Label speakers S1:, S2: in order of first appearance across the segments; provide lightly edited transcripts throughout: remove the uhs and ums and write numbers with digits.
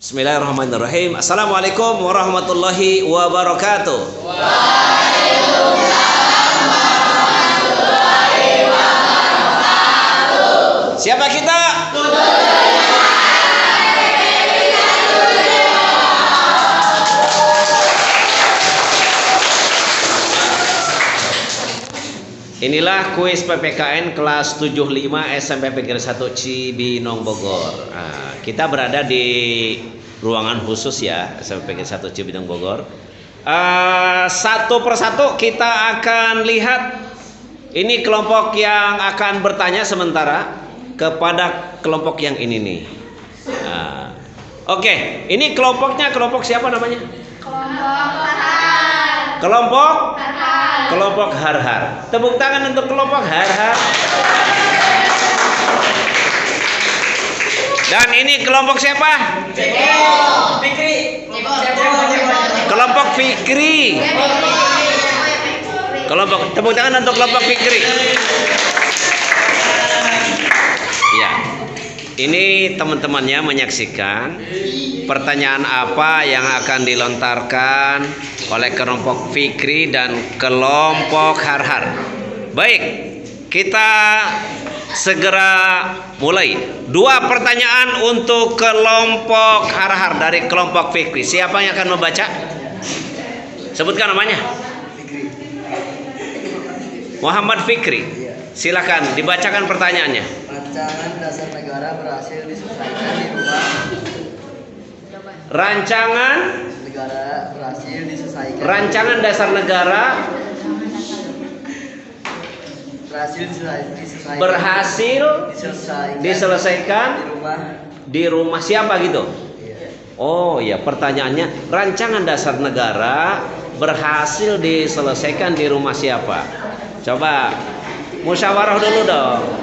S1: Bismillahirrahmanirrahim. Assalamualaikum warahmatullahi wabarakatuh.
S2: Waalaikumsalam warahmatullahi wabarakatuh.
S1: Siapa kita? Inilah kuis PPKN kelas 75 SMP Negeri 1 Cibinong Bogor. Nah, kita berada di ruangan khusus ya SMP Negeri 1 Cibinong Bogor. Satu persatu kita akan lihat ini kelompok yang akan bertanya sementara kepada kelompok yang ini nih. Oke, ini kelompoknya kelompok siapa namanya? Kelompok Har-Har. Tepuk tangan untuk kelompok Har-Har. Dan ini kelompok siapa?
S2: Fikri.
S1: Kelompok Fikri. Tepuk tangan untuk kelompok Fikri. Ya. Ini teman-temannya menyaksikan pertanyaan apa yang akan dilontarkan oleh kelompok Fikri dan kelompok Har-Har. Baik, kita segera mulai. 2 pertanyaan untuk kelompok Har-Har dari kelompok Fikri. Siapa yang akan membaca? Sebutkan namanya. Muhammad Fikri. Silakan dibacakan pertanyaannya.
S3: Rancangan dasar negara berhasil diselesaikan di rumah.
S1: Rancangan dasar negara berhasil diselesaikan di rumah siapa gitu? Oh ya, pertanyaannya rancangan dasar negara berhasil diselesaikan di rumah siapa? Coba musyawarah dulu dong.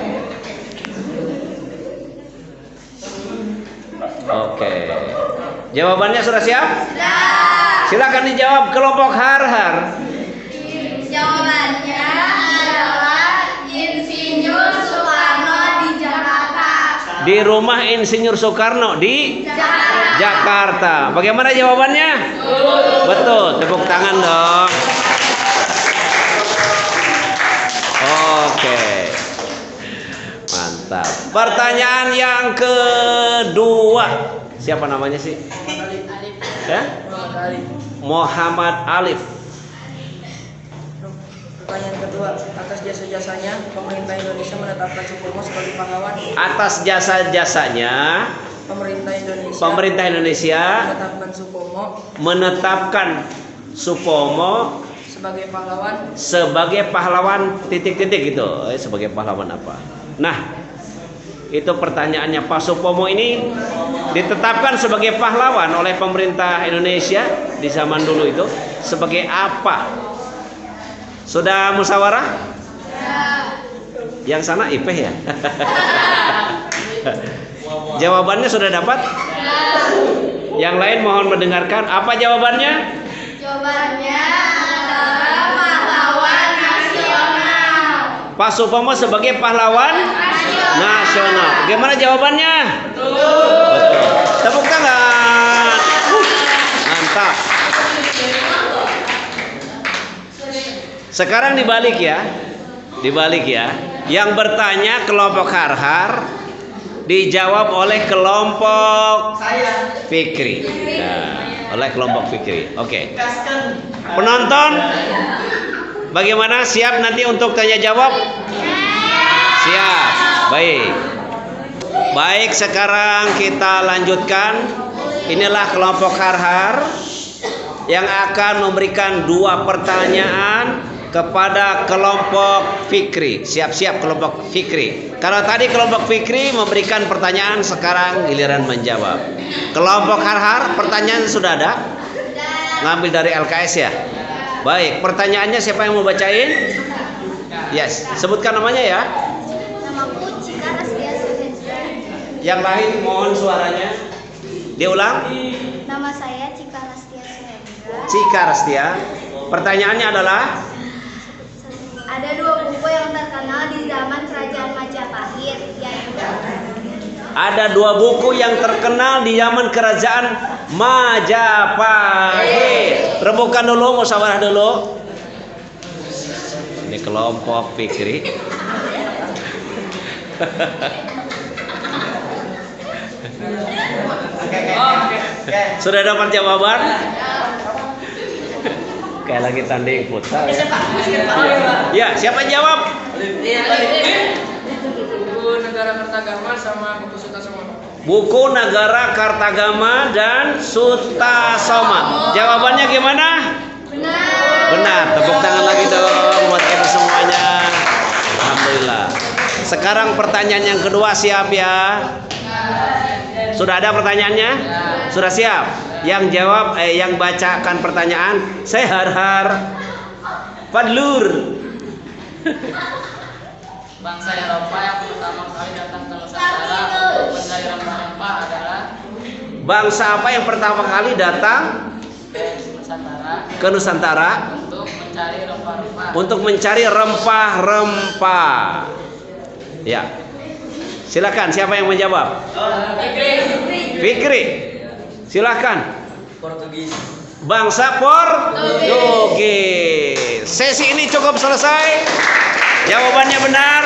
S1: Oke. Jawabannya sudah siap?
S2: Sudah.
S1: Silakan dijawab kelompok Har-Har.
S2: Jawabannya adalah Insinyur Soekarno di Jakarta.
S1: Di rumah Insinyur Soekarno di Jakarta. Bagaimana jawabannya? Betul. Tepuk tangan dong. Oke. Mantap. Pertanyaan yang kedua. Siapa namanya sih? Ya? Muhammad Alif.
S4: Pertanyaan kedua, atas jasa-jasanya pemerintah Indonesia menetapkan Supomo sebagai pahlawan.
S1: Atas jasa-jasanya pemerintah Indonesia menetapkan Supomo sebagai pahlawan titik-titik gitu. Sebagai pahlawan apa? Nah, itu pertanyaannya. Pak Supomo ini ditetapkan sebagai pahlawan oleh pemerintah Indonesia di zaman dulu itu sebagai apa? Sudah musyawarah? Yang sana IPeh ya? Jawabannya sudah dapat? Yang lain mohon mendengarkan. Apa jawabannya?
S2: Jawabannya adalah pahlawan nasional.
S1: Pak Supomo sebagai pahlawan nasional. Bagaimana jawabannya? Betul. Tepuk tangan. Mantap. Sekarang dibalik ya. Yang bertanya kelompok Har-Har, dijawab oleh kelompok Fikri. Nah, oleh kelompok Fikri. Oke. Penonton, bagaimana? Siap nanti untuk tanya jawab? Siap. Baik, sekarang kita lanjutkan. Inilah kelompok Har-Har yang akan memberikan 2 pertanyaan kepada kelompok Fikri. Siap-siap kelompok Fikri. Kalau tadi kelompok Fikri memberikan pertanyaan, sekarang giliran menjawab. Kelompok Har-Har, pertanyaan sudah ada? Ngambil dari LKS ya? Baik, pertanyaannya siapa yang mau bacain? Yes, sebutkan namanya ya.
S2: Namaku Cika Rastia Suhendra.
S1: Yang lain mohon suaranya diulang.
S2: Nama saya Cika Rastia Suhendra.
S1: Cika Rastia. Pertanyaannya adalah
S2: Ada 2 buku yang terkenal di zaman Kerajaan Majapahit, yaitu
S1: Ada dua buku yang terkenal di zaman kerajaan Majapahit. Rebukan dulu, musyawarah dulu. Ini kelompok Fikri. Sudah dapat jawaban? Kayak lagi tanding futsal ya. Ya, siapa jawab?
S4: Buku Negara Kertagama sama buku Sutasoma.
S1: Buku Negara Kartagama dan Sutasoma. Jawabannya gimana? Benar. Tepuk tangan lagi dong buat kita semuanya. Alhamdulillah. Sekarang pertanyaan yang kedua, siap ya? Sudah ada pertanyaannya? Sudah siap? Yang jawab, yang bacakan pertanyaan, saya Harhar Fadlur.
S5: Bangsa Eropa yang pertama kali datang ke Nusantara untuk mencari rempah-rempah adalah.
S1: Bangsa apa yang pertama kali datang ke Nusantara
S5: Untuk mencari rempah-rempah.
S1: untuk mencari rempah-rempah? Ya. Silakan, siapa yang menjawab? Fikri. Silakan.
S3: Portugis.
S1: Bangsa Portugis. Sesi ini cukup selesai. Jawabannya benar.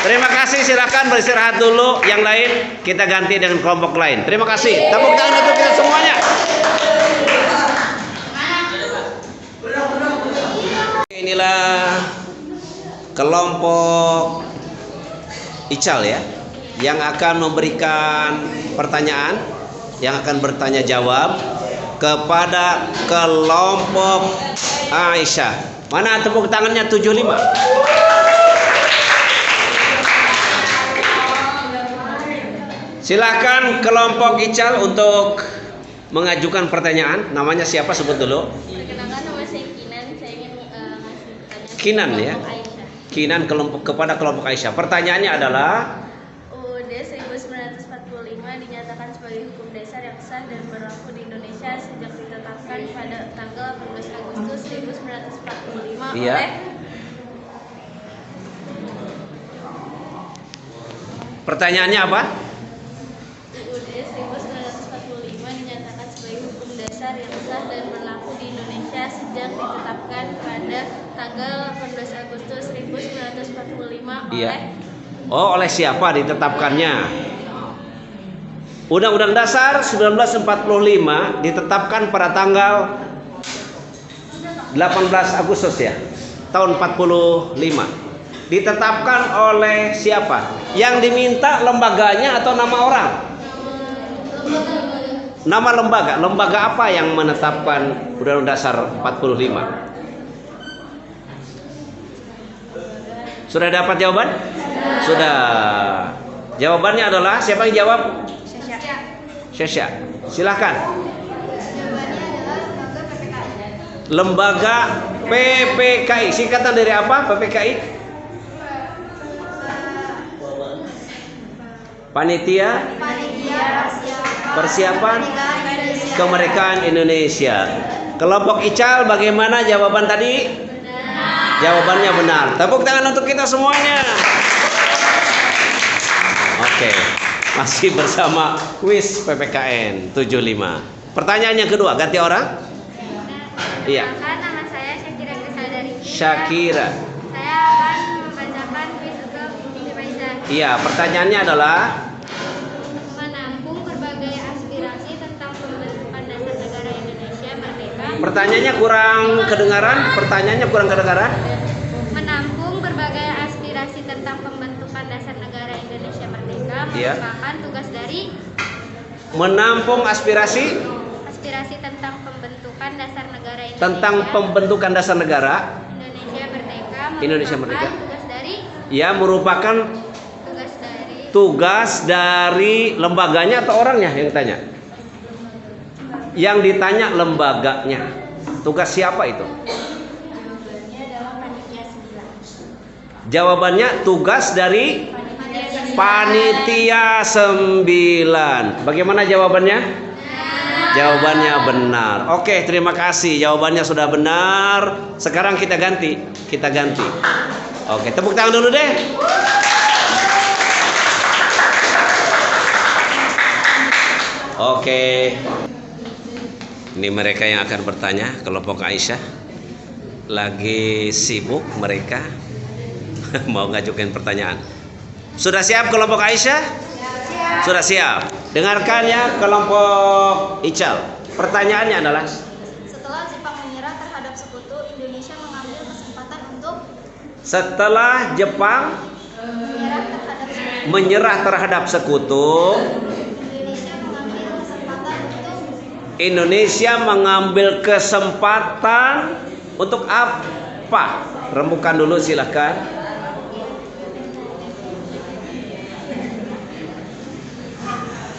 S1: Terima kasih. Silakan beristirahat dulu. Yang lain kita ganti dengan kelompok lain. Terima kasih. Tepuk tangan untuk kita semuanya. Inilah kelompok Ical ya, yang akan memberikan pertanyaan, yang akan bertanya jawab kepada kelompok Aisyah. Mana tepuk tangannya 75? Silakan kelompok Ical untuk mengajukan pertanyaan. Namanya siapa, sebut dulu.
S2: Perkenalkan, nama saya Kinan. Saya ingin ngasih pertanyaan
S1: Kinan ya.
S2: kelompok Aisyah.
S1: Kinan kepada kelompok Aisyah. Pertanyaannya adalah
S2: UUD 1945 dinyatakan sebagai hukum dasar yang sah dan berlaku di Indonesia sejak ditetapkan pada tanggal 18 Agustus 1945
S1: Iya.
S2: oleh.
S1: Pertanyaannya apa?
S2: UUD 1945 dinyatakan sebagai hukum dasar yang sah dan berlaku di Indonesia sejak ditetapkan pada tanggal 18 Agustus 1945
S1: Iya.
S2: oleh.
S1: Oh, oleh siapa ditetapkannya? Undang-Undang Dasar 1945 ditetapkan pada tanggal 18 Agustus ya, tahun 45. Ditetapkan oleh siapa? Yang diminta lembaganya atau nama orang? Nama lembaga. Lembaga apa yang menetapkan Undang-Undang Dasar 45? Sudah dapat jawaban? Sudah. Jawabannya adalah, siapa yang jawab? Syasha. Silakan.
S2: Jawabannya adalah lembaga PPKI.
S1: Lembaga PPKI. Singkatan dari apa? PPKI? Panitia Persiapan Kemerdekaan Indonesia. Kelompok Ical, bagaimana jawaban tadi? Jawabannya benar. Tepuk tangan untuk kita semuanya. Oke. Masih bersama kuis PPKN 75. Pertanyaan yang kedua, ganti orang? Iya.
S2: Perkenalkan, nama saya Syakira Kesadari.
S1: Syakira.
S2: Saya akan membacakan kuis ke Bumi Faizal.
S1: Iya, pertanyaannya adalah
S2: Menampung berbagai aspirasi tentang pembentukan dasar negara Indonesia merdeka.
S1: pertanyaannya kurang kedengaran.
S2: Menampung berbagai aspirasi tentang pembentukan dasar negara Indonesia merdeka
S1: Iya.
S2: merupakan tugas dari.
S1: Menampung aspirasi
S2: Tentang pembentukan dasar negara Indonesia.
S1: tentang pembentukan dasar negara
S2: Indonesia merdeka.
S1: Indonesia merdeka.
S2: Tugas dari.
S1: Ya, merupakan
S2: Tugas dari.
S1: tugas dari lembaganya atau orangnya yang tanya? Yang ditanya lembaganya. Tugas siapa itu?
S2: Jawabannya adalah panitia 9.
S1: Jawabannya tugas dari Panitia 9. Bagaimana jawabannya? Jawabannya benar. Oke, terima kasih. Jawabannya sudah benar. Sekarang kita ganti. Oke, tepuk tangan dulu deh. Oke. Ini mereka yang akan bertanya, kelompok Aisyah. Lagi sibuk mereka. Mau ngajukan pertanyaan. Sudah siap kelompok Aisyah? Siap. Sudah siap. Dengarkan ya kelompok Ical. Pertanyaannya adalah,
S2: Setelah Jepang menyerah terhadap sekutu, Indonesia mengambil kesempatan untuk
S1: setelah Jepang
S2: menyerah terhadap sekutu,
S1: menyerah terhadap sekutu, Indonesia mengambil kesempatan untuk apa? Rembukan dulu silahkan.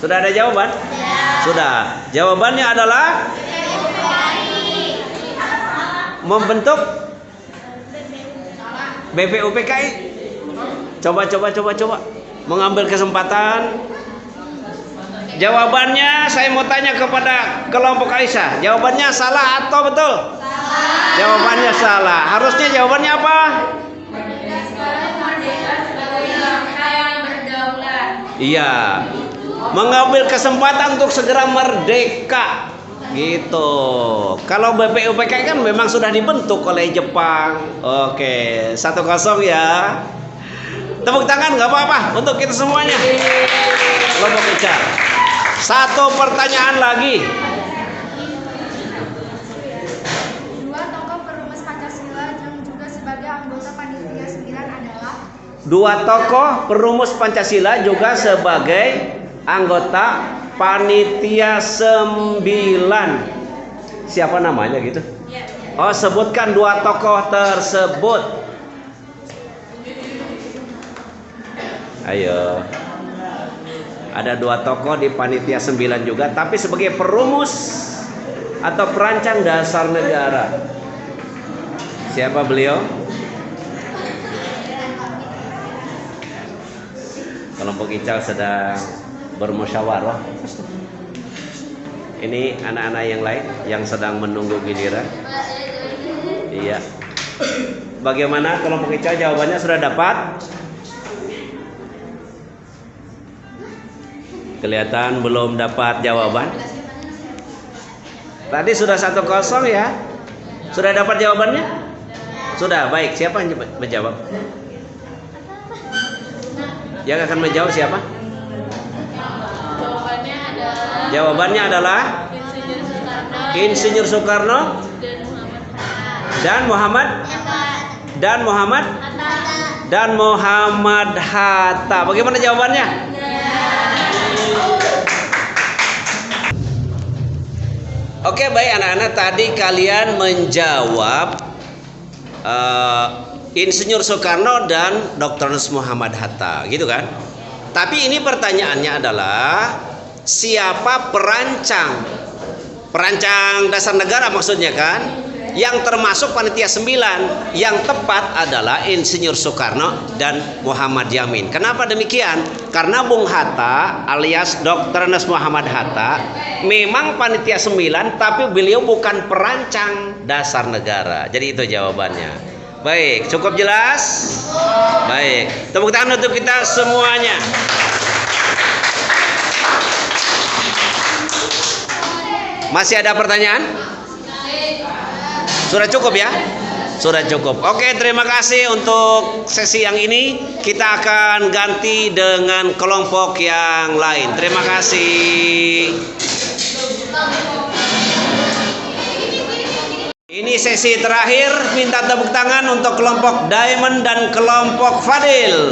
S1: Sudah ada jawaban? Sudah. Jawabannya adalah membentuk BPUPKI. Coba. Mengambil kesempatan. Jawabannya saya mau tanya kepada kelompok Aisyah. Jawabannya salah atau betul? Salah. Jawabannya salah. Harusnya jawabannya apa? Iya. Mengambil kesempatan untuk segera merdeka. Gitu. Kalau BPUPKI kan memang sudah dibentuk oleh Jepang. Oke, 1-0 ya. Tepuk tangan nggak apa-apa untuk kita semuanya. Kelompok Ical. Satu pertanyaan lagi.
S2: Dua tokoh perumus Pancasila yang juga sebagai anggota Panitia 9 adalah
S1: Dua tokoh perumus Pancasila juga sebagai anggota Panitia 9. Siapa namanya gitu? Oh, sebutkan dua tokoh tersebut. Ayo. Ada dua tokoh di Panitia 9 juga, tapi sebagai perumus atau perancang dasar negara. Siapa beliau? Kelompok Ical sedang bermusyawarah. Ini anak-anak yang lain yang sedang menunggu giliran. Iya. Bagaimana kelompok Ical, jawabannya sudah dapat? Kelihatan belum dapat jawaban. Tadi sudah 1-0 ya. Sudah dapat jawabannya? Sudah, baik. Siapa yang menjawab? Yang akan menjawab siapa? Jawabannya adalah Insinyur Soekarno dan Muhammad Hatta. Bagaimana jawabannya? Oke, baik anak-anak, tadi kalian menjawab Insinyur Soekarno dan Dr. Muhammad Hatta, gitu kan? Tapi ini pertanyaannya adalah siapa perancang dasar negara maksudnya kan? Yang termasuk Panitia 9. Yang tepat adalah Insinyur Soekarno dan Muhammad Yamin. Kenapa demikian? Karena Bung Hatta alias Dr. Muhammad Hatta memang Panitia 9, tapi beliau bukan perancang dasar negara. Jadi itu jawabannya. Baik, cukup jelas? Baik, tepuk tangan untuk kita semuanya. Masih ada pertanyaan? Sudah cukup ya? Sudah cukup. Oke, terima kasih untuk sesi yang ini. Kita akan ganti dengan kelompok yang lain. Terima kasih. Ini sesi terakhir. Minta tepuk tangan untuk kelompok Diamond dan kelompok Fadil.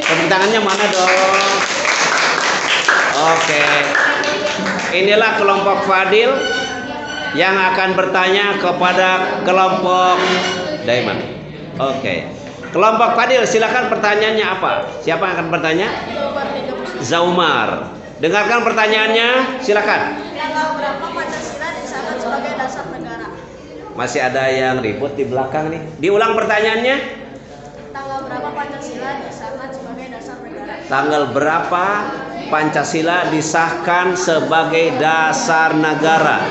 S1: Tepuk tangannya mana dong? Oke. Inilah kelompok Fadil yang akan bertanya kepada kelompok Diamond. Oke. Kelompok Fadil, silakan pertanyaannya apa? Siapa yang akan bertanya? Zaumar. Dengarkan pertanyaannya, silakan.
S2: tanggal berapa Pancasila disahkan sebagai dasar negara?
S1: Masih ada yang ribut di belakang nih. Diulang pertanyaannya.
S2: Tanggal berapa Pancasila disahkan sebagai dasar negara?
S1: Tanggal berapa Pancasila disahkan sebagai dasar negara?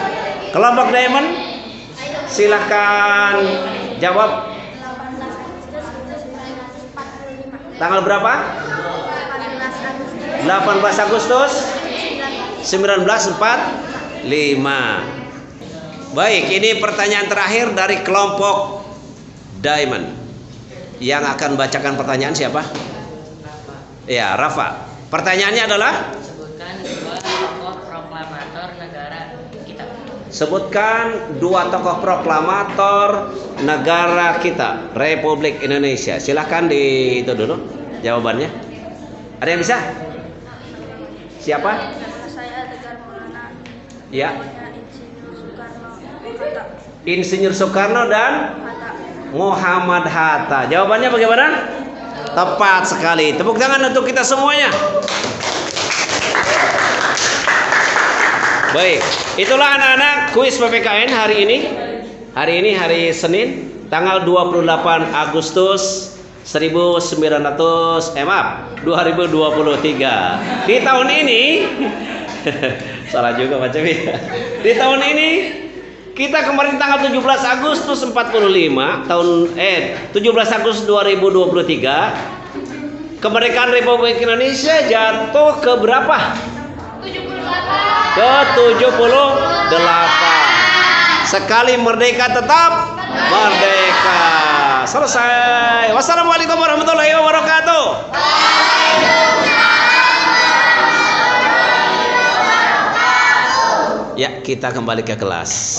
S1: Kelompok Diamond, silakan jawab.
S2: 18 Agustus 1945.
S1: Tanggal berapa?
S2: 18 Agustus
S1: 18 Agustus Baik, ini pertanyaan terakhir dari kelompok Diamond. Yang akan bacakan pertanyaan siapa? Ya, Rafa. Pertanyaannya adalah
S5: Sebutkan dua tokoh proklamator negara kita.
S1: sebutkan dua tokoh proklamator negara kita, Republik Indonesia. Silahkan di itu dulu jawabannya. Ada yang bisa? Siapa?
S2: Saya Tegar Maulana.
S1: Ya.
S2: Insinyur Soekarno Hatta.
S1: Insinyur Soekarno dan Muhammad Hatta. Jawabannya bagaimana? Tepat sekali. Tepuk tangan untuk kita semuanya. Baik, itulah anak-anak kuis PPKN hari ini. Hari ini hari Senin, tanggal 28 Agustus 2023. Di tahun ini salah juga macam ini. Di tahun ini kita kemarin tanggal 17 Agustus 45 17 Agustus 2023 kemerdekaan Republik Indonesia jatuh ke berapa?
S2: 78.
S1: Ke 78. Sekali merdeka tetap merdeka. Selesai. Wassalamualaikum warahmatullahi wabarakatuh. Ya, kita kembali ke kelas.